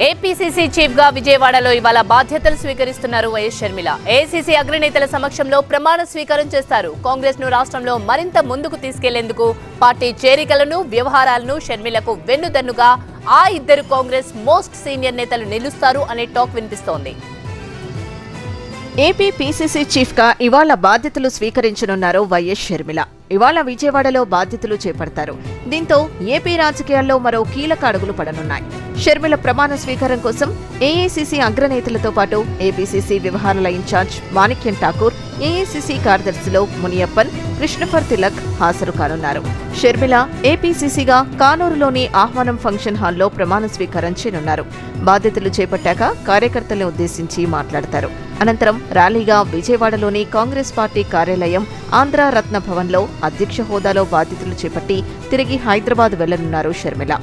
APCC chief గా విజయవాడలో ఇవాళ బాధ్యతలు స్వీకరిస్తున్నారు వైఎస్ షర్మిల. ఏఐసీసీ అగ్రనేతల సమక్షంలో ప్రమాణ స్వీకారం చేస్తారు. కాంగ్రెస్ ను రాష్ట్రంలో మరింత ముందుకు తీసుకెళ్లేందుకు పార్టీ చేరికలను, వ్యవహారాలను షర్మిలకు వెన్నుదన్నుగా ఆ ఇద్దరు కాంగ్రెస్ మోస్ట్ సీనియర్ నేతలు నిలుస్తారు అనే టాక్ వినిపిస్తోంది. ఏపీ పీసీసీ చీఫ్ గా ఇవాళ బాధ్యతలు స్వీకరించనున్నారు వైఎస్ షర్మిల. ఇవాళ విజయవాడలో బాధ్యతలు చేపడతారు. దీంతో ఏపీ రాజకీయాల్లో మరో కీలక అడుగులు పడనున్నాయి. షర్మిల ప్రమాణ స్వీకారం కోసం ఏఐసీసీ అగ్రనేతలతో పాటు ఏపీసీసీ వ్యవహారాల ఇన్ఛార్జ్ మాణిక్యం ఠాకూర్, ఏఐసీసీ కార్యదర్శులు మునియప్పన్, కృష్ణఫర్ తిలక్ హాజరు కానున్నారు. షర్మిల ఏపీసీసీగా కానూరులోని ఆహ్వానం ఫంక్షన్ హాల్లో ప్రమాణ స్వీకారం చేయనున్నారు. బాధ్యతలు చేపట్టాక కార్యకర్తలను ఉద్దేశించి మాట్లాడతారు. అనంతరం ర్యాలీగా విజయవాడలోని కాంగ్రెస్ పార్టీ కార్యాలయం ఆంధ్ర రత్న భవన్లో అధ్యక్ష హోదాలో బాధ్యతలు చేపట్టి తిరిగి హైదరాబాద్ వెళ్లనున్నారు షర్మిల.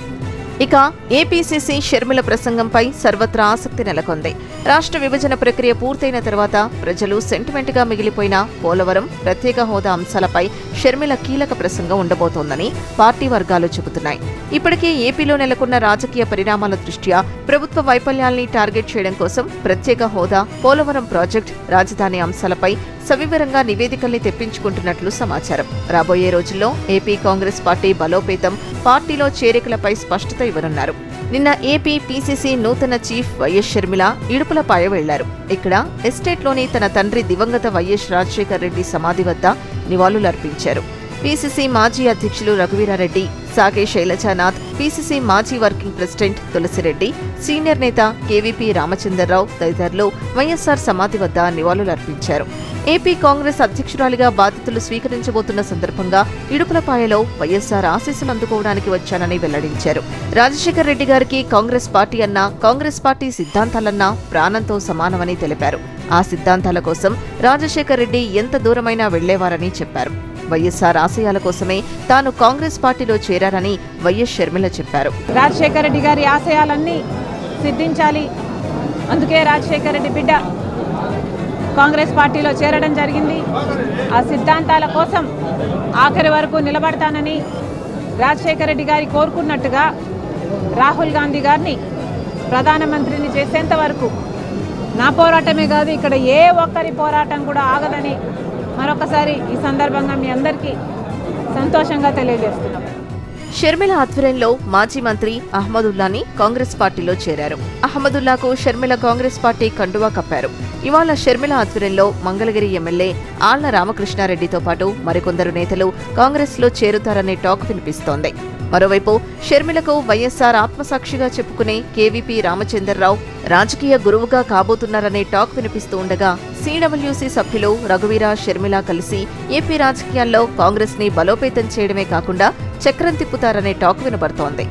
ఇక ఏపీసీసీ షర్మిల ప్రసంగంపై సర్వత్రా ఆసక్తి నెలకొంది. రాష్ట్ర విభజన ప్రక్రియ పూర్తయిన తర్వాత ప్రజలు సెంటిమెంట్ గా మిగిలిపోయిన పోలవరం, ప్రత్యేక హోదా అంశాలపై షర్మిల కీలక ప్రసంగం ఉండబోతోందని పార్టీ వర్గాలు చెబుతున్నాయి. ఇప్పటికే ఏపీలో నెలకొన్న రాజకీయ పరిణామాల దృష్ట్యా ప్రభుత్వ వైఫల్యాల్ని టార్గెట్ చేయడం కోసం ప్రత్యేక హోదా, పోలవరం ప్రాజెక్టు, రాజధాని అంశాలపై సవివరంగా నివేదికల్ని తెప్పించుకుంటున్నట్లు సమాచారం. రాబోయే రోజుల్లో ఏపీ కాంగ్రెస్ పార్టీ బలోపేతం, పార్టీలో చేరికలపై స్పష్టత ఇవ్వనున్నారు. నిన్న ఏపీ పీసీసీ నూతన చీఫ్ వైఎస్ షర్మిల ఇడుపులపాయ వెళ్లారు. ఇక్కడ ఎస్టేట్లోని తన తండ్రి దివంగత వైఎస్ రాజశేఖర్ రెడ్డి సమాధి వద్ద నివాళులర్పించారు. పీసీసీ మాజీ అధ్యక్షులు రఘువీరారెడ్డి, సాగే శైలజానాథ్, పీసీసీ మాజీ వర్కింగ్ ప్రెసిడెంట్ తులసిరెడ్డి, సీనియర్ నేత కేవీపీ రామచంద్రరావు తదితరులు వైఎస్సార్ సమాధి వద్ద నివాళులర్పించారు. ఏపీ కాంగ్రెస్ అధ్యక్షురాలిగా బాధ్యతలు స్వీకరించబోతున్న సందర్భంగా ఇడుపులపాయలో వైఎస్సార్ ఆశీస్సులు అందుకోవడానికి వచ్చానని వెల్లడించారు. రాజశేఖర్ రెడ్డి గారికి కాంగ్రెస్ పార్టీ అన్నా, కాంగ్రెస్ పార్టీ సిద్ధాంతాలన్నా ప్రాణంతో సమానమని తెలిపారు. ఆ సిద్ధాంతాల కోసం రాజశేఖర్ రెడ్డి ఎంత దూరమైనా వెళ్లేవారని చెప్పారు. వైఎస్సార్ ఆశయాల కోసమే తాను కాంగ్రెస్ పార్టీలో చేరారని వైఎస్ షర్మిల చెప్పారు. రాజశేఖర రెడ్డి గారి ఆశయాలన్నీ సిద్ధించాలి, అందుకే రాజశేఖర రెడ్డి బిడ్డ కాంగ్రెస్ పార్టీలో చేరడం జరిగింది. ఆ సిద్ధాంతాల కోసం ఆఖరి వరకు నిలబడతానని రాజశేఖర రెడ్డి గారి కోరుకున్నట్టుగా రాహుల్ గాంధీ గారిని ప్రధానమంత్రిని చేసేంత వరకు నా పోరాటమే కాదు, ఇక్కడ ఏ ఒక్కరి పోరాటం కూడా ఆగదని మరొకసారి ఈ సందర్భంగా మీ అందరికీ సంతోషంగా తెలియజేస్తున్నాం. షర్మిల ఆధ్వర్యంలో మాజీ మంత్రి అహ్మదుల్లాని కాంగ్రెస్ పార్టీలో చేరారు. అహ్మదుల్లాకు షర్మిల కాంగ్రెస్ పార్టీ కండువా కప్పారు. ఇవాళ షర్మిల ఆధ్వర్యంలో మంగళగిరి ఎమ్మెల్యే ఆళ్ల రామకృష్ణారెడ్డితో పాటు మరికొందరు నేతలు కాంగ్రెస్ లో చేరుతారనే టాక్ వినిపిస్తోంది. మరోవైపు షర్మిలకు వైఎస్సార్ ఆత్మసాక్షిగా చెప్పుకునే కేవీపీ రామచంద్రరావు రాజకీయ గురువుగా కాబోతున్నారనే టాక్ వినిపిస్తూ ఉండగా సీడబ్ల్యూసీ సభ్యులు రఘువీర, షర్మిల కలిసి ఏపీ రాజకీయాల్లో కాంగ్రెస్ ని బలోపేతం చేయడమే కాకుండా చక్రం తిప్పుతారనే టాక్ వినబడుతోంది.